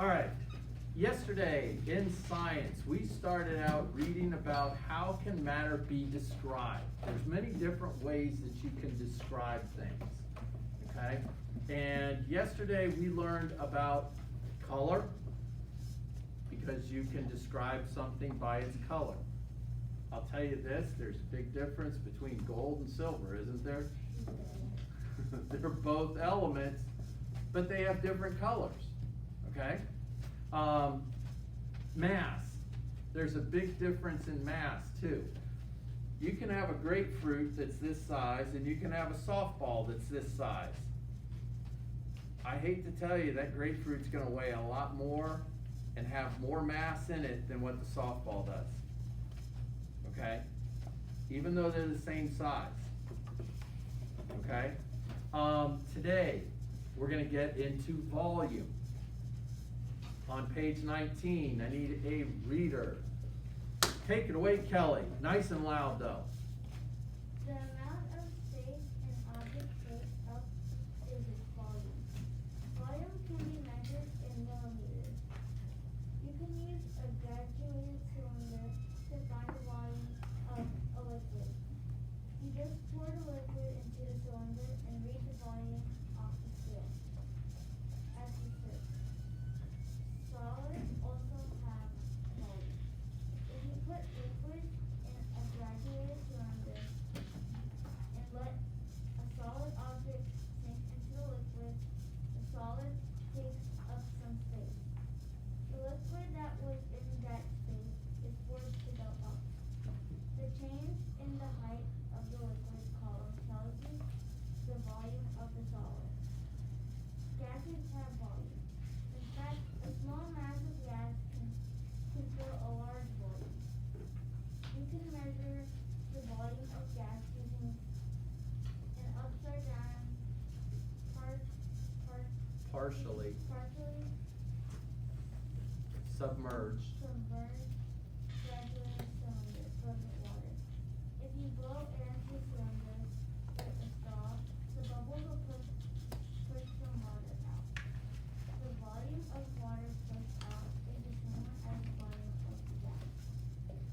All right, yesterday in science, we started out reading about how can matter be described. There's many different ways that you can describe things, okay? And yesterday we learned about color, because you can describe something by its color. I'll tell you this, there's a big difference between gold and silver, isn't there? They're both elements, but they have different colors, okay? Mass, there's a big difference in mass too. You can have a grapefruit that's this size, and you can have a softball that's this size. I hate to tell you, that grapefruit's gonna weigh a lot more and have more mass in it than what the softball does, okay? Even though they're the same size, okay? Today, we're gonna get into volume. On page 19, I need a reader. Take it away, Kelly. Nice and loud, though. The amount of space an object takes up is its volume. Volume can be measured in milliliters. You can use a graduated cylinder to find the volume of a liquid. You just pour the liquid into the cylinder and read the volume off the scale as you sip. Solids also have volume. If you put liquid in a graduated cylinder and let a solid object sink into the liquid, the solid takes up some space. The liquid that was in that space is forced to go up. The change in the height of the liquid column tells you the volume of the solid. Gases have volume. In fact, a small mass of gas can fill a large volume. You can measure the volume of gas using an upside down Partially partially submerged. submerged graduated cylinder filled with water. If you blow air into the cylinder with a straw, the bubbles will push some water out. The volume of water pushed out is the same as the volume of the gas.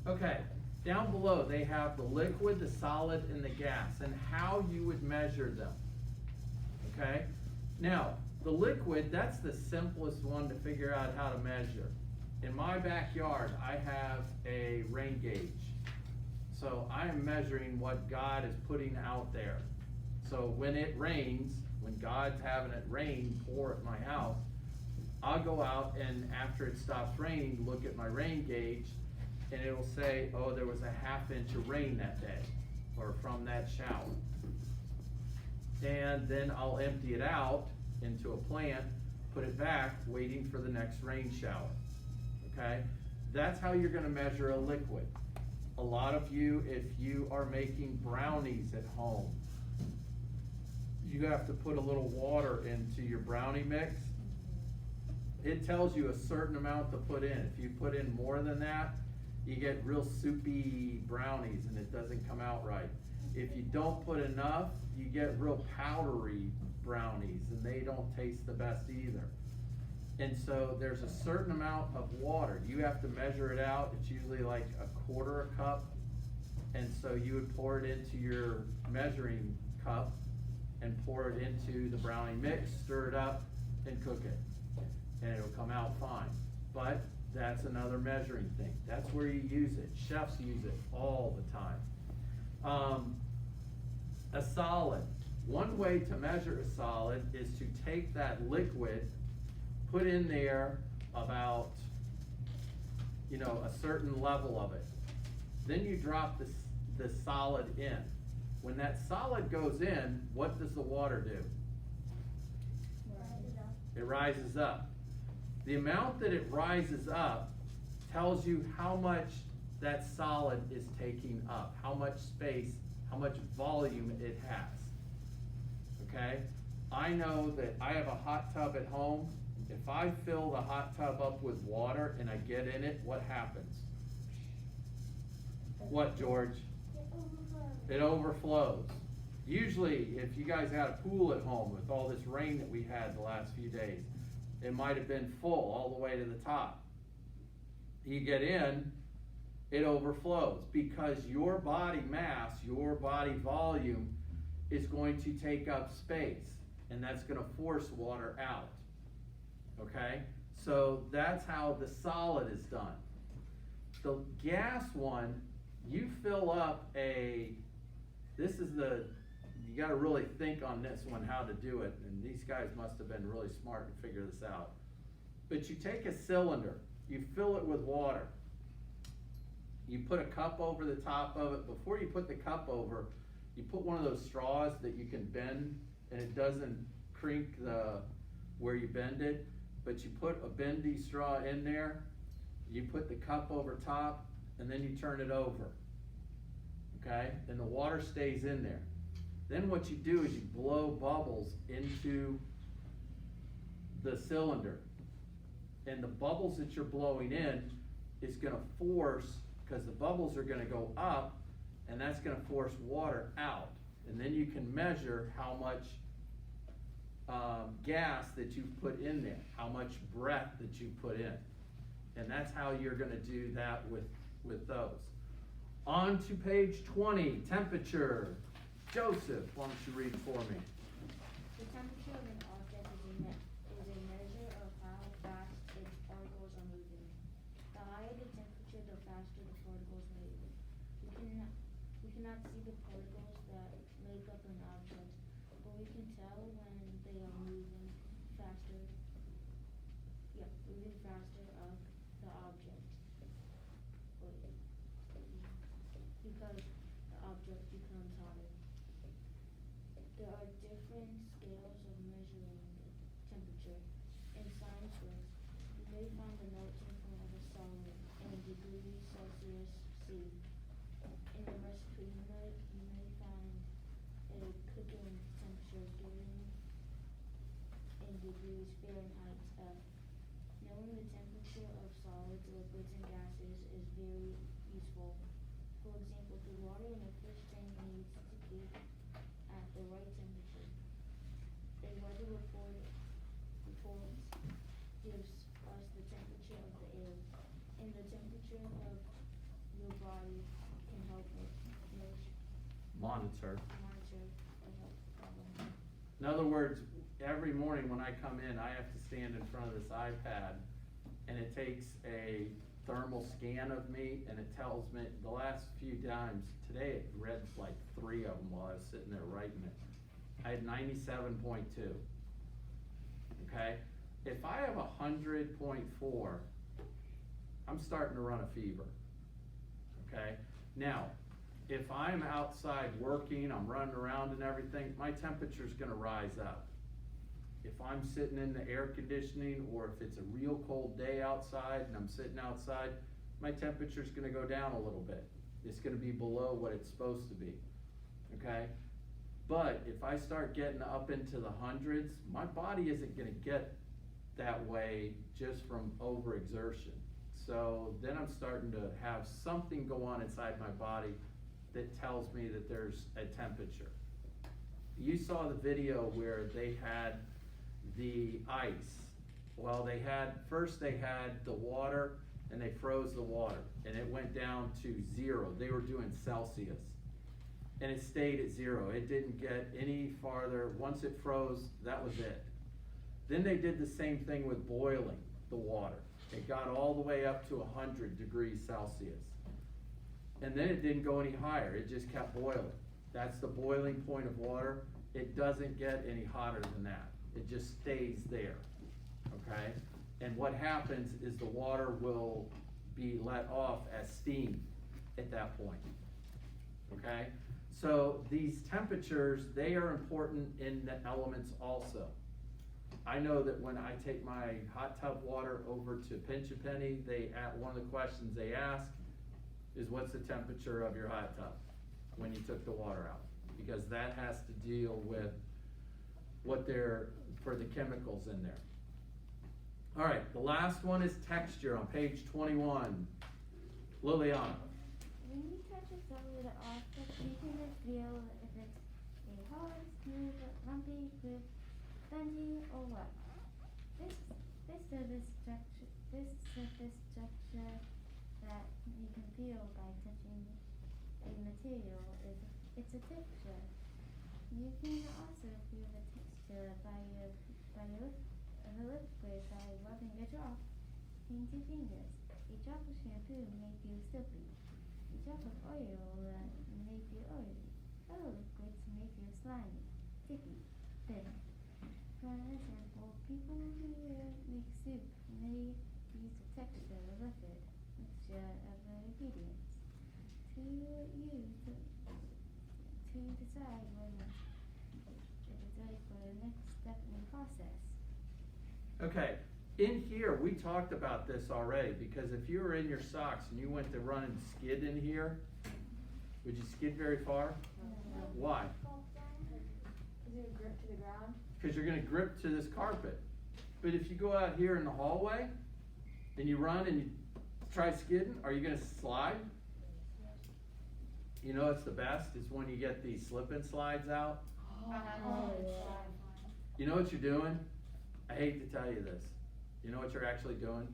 Okay, down below they have the liquid, the solid, and the gas, and how you would measure them. Okay? Now, the liquid, that's the simplest one to figure out how to measure. In my backyard, I have a rain gauge. So I am measuring what God is putting out there. So when it rains, when God's having it rain pour at my house, I'll go out and after it stops raining, look at my rain gauge, and it'll say, oh, there was a ½ inch of rain that day, or from that shower. And then I'll empty it out into a plant, put it back, waiting for the next rain shower, okay? That's how you're gonna measure a liquid. A lot of you, if you are making brownies at home, you have to put a little water into your brownie mix. It tells you a certain amount to put in. If you put in more than that, you get real soupy brownies and it doesn't come out right. If you don't put enough, you get real powdery brownies and they don't taste the best either. And so there's a certain amount of water. You have to measure it out. It's usually like 1/4 cup. And so you would pour it into your measuring cup and pour it into the brownie mix, stir it up and cook it. And it'll come out fine. But that's another measuring thing. That's where you use it. Chefs use it all the time. A solid. One way to measure a solid is to take that liquid, put in there about, a certain level of it. Then you drop the solid in. When that solid goes in, what does the water do? It rises up. The amount that it rises up tells you how much that solid is taking up, how much space, how much volume it has. Okay? I know that I have a hot tub at home. If I fill the hot tub up with water and I get in it, what happens? What, George? It overflows. Usually, if you guys had a pool at home with all this rain that we had the last few days, It might have been full all the way to the top. You get in, it overflows because your body mass, your body volume is going to take up space, and that's going to force water out. Okay? So that's how the solid is done. The gas one, you fill up this is you got to really think on this one how to do it, and these guys must have been really smart to figure this out. But you take a cylinder, you fill it with water, you put a cup over the top of it. Before you put the cup over, you put one of those straws that you can bend, and it doesn't crink where you bend it, but you put a bendy straw in there, you put the cup over top, and then you turn it over, okay? And the water stays in there. Then what you do is you blow bubbles into the cylinder, and the bubbles that you're blowing in is gonna force, because the bubbles are gonna go up, and that's gonna force water out. And then you can measure how much gas that you've put in there, how much breath that you put in. And that's how you're gonna do that with those. On to page 20, temperature. Joseph, why don't you read for me? The temperature of an object is a measure of how fast its particles are moving. The higher the temperature, the faster the particles move. We cannot see the particles that make up an object, but we can tell when they are moving faster. Moving faster of the object. Because the object becomes hotter. There are different scales of measuring temperature. In science books, you may find the melting point of a solid in degrees Celsius C. In a recipe, you may find a cooking temperature given in degrees Fahrenheit F. Knowing the temperature of solids, liquids, and gases is very useful. For example, the water in a fish tank needs to keep at the right temperature. A weather report gives us the temperature of the air, and the temperature of your body can help us Monitor. monitor a health problem. In other words, every morning when I come in, I have to stand in front of this iPad, and it takes a thermal scan of me, and it tells me the last few times, today it read like 3 of them while I was sitting there writing it. I had 97.2, okay? If I have 100.4, I'm starting to run a fever, okay? Now, if I'm outside working, I'm running around and everything, my temperature's gonna rise up. If I'm sitting in the air conditioning, or if it's a real cold day outside and I'm sitting outside, my temperature's gonna go down a little bit. It's gonna be below what it's supposed to be, okay? But if I start getting up into the hundreds, my body isn't gonna get that way just from overexertion. So then I'm starting to have something go on inside my body that tells me that there's a temperature. You saw the video where they had the ice. Well, first they had the water, and they froze the water, and it went down to 0. They were doing Celsius, and it stayed at 0. It didn't get any farther. Once it froze, that was it. Then they did the same thing with boiling the water. It got all the way up to 100 degrees Celsius. And then it didn't go any higher, it just kept boiling. That's the boiling point of water. It doesn't get any hotter than that. It just stays there, okay? And what happens is the water will be let off as steam at that point, okay? So these temperatures, they are important in the elements also. I know that when I take my hot tub water over to Pinch a Penny, one of the questions they ask is, what's the temperature of your hot tub when you took the water out? Because that has to deal with for the chemicals in there. All right, the last one is texture on page 21. Liliana. When you touch a solid object, you can feel if it's hard, smooth, lumpy, crisp, spongy, or wet. This surface structure, that you can feel by touching a material it's a texture. You can also feel the texture by the liquid by rubbing a drop into fingers. A drop of shampoo may feel soapy. A drop of oil may feel oily. Other liquids may feel slimy, sticky, thin. For example, people who make soup may use the texture of liquid mixture of the ingredients to decide whether it is ready for the next step in the process. Okay, in here, we talked about this already, because if you were in your socks and you went to run and skid in here, would you skid very far? Why? Is it a grip to the ground? Because you're gonna grip to this carpet. But if you go out here in the hallway, and you run and you try skidding, are you gonna slide? You know what's the best is when you get these slip and slides out. You know what you're doing? I hate to tell you this. You know what you're actually doing?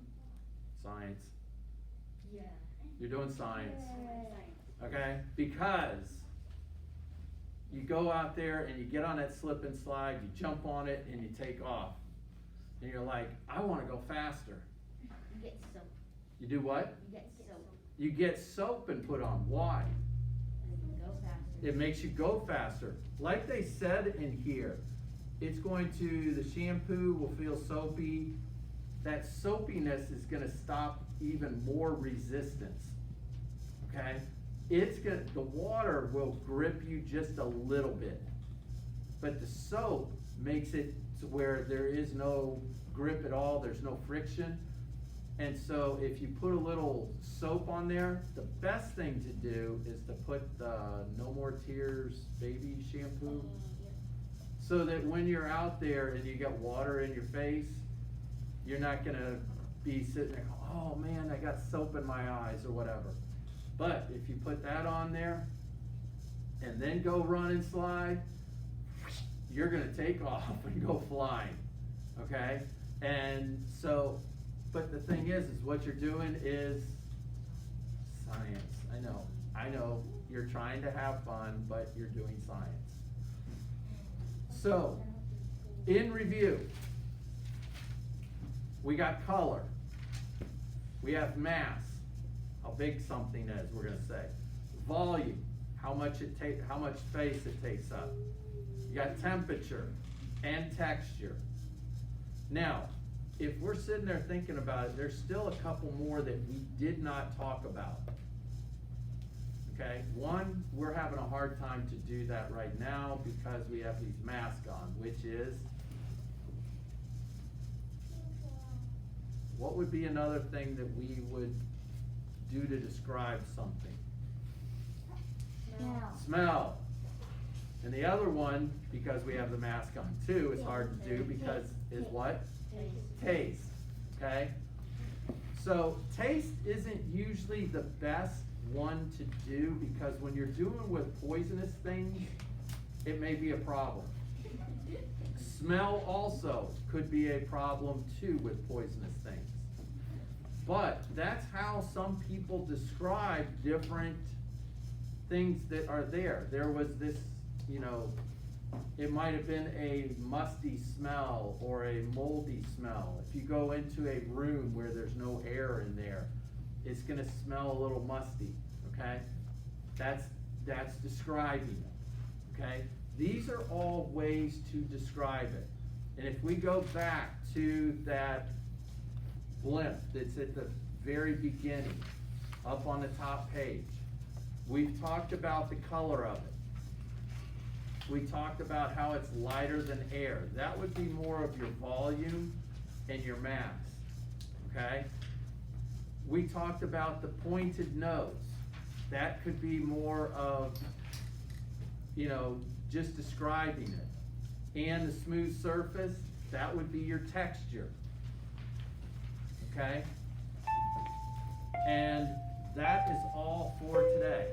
Science. Yeah. You're doing science. Okay? Because you go out there and you get on that slip and slide, you jump on it and you take off. And you're like, I wanna go faster. You get soap. You do what? You get soap. You get soap and put on. Why? And you go faster. It makes you go faster. Like they said in here, it's going to, the shampoo will feel soapy. That soapiness is gonna stop even more resistance, okay? The water will grip you just a little bit, but the soap makes it to where there is no grip at all, there's no friction. And so if you put a little soap on there, the best thing to do is to put the No More Tears baby shampoo, so that when you're out there and you get water in your face, you're not gonna be sitting there, oh man, I got soap in my eyes or whatever. But if you put that on there and then go run and slide, you're gonna take off and go flying, okay? And so, but the thing is what you're doing is science. I know, you're trying to have fun, but you're doing science. So, in review, we got color, we have mass, how big something is, we're gonna say, volume, how much space it takes up. You got temperature and texture. Now, if we're sitting there thinking about it, there's still a couple more that we did not talk about. Okay, one, we're having a hard time to do that right now because we have these masks on, which is, what would be another thing that we would do to describe something? Smell. And the other one, because we have the mask on too, it's hard to do because is what? Taste. Okay? So taste isn't usually the best one to do because when you're doing with poisonous things, it may be a problem. Smell also could be a problem too with poisonous things. But that's how some people describe different things that are there. There was this, it might have been a musty smell or a moldy smell. If you go into a room where there's no air in there, it's gonna smell a little musty, okay? That's describing it, okay? These are all ways to describe it. And if we go back to that blimp that's at the very beginning, up on the top page, we've talked about the color of it. We talked about how it's lighter than air. That would be more of your volume and your mass, okay? We talked about the pointed nose. That could be more of, just describing it. And the smooth surface, that would be your texture, okay? And that is all for today.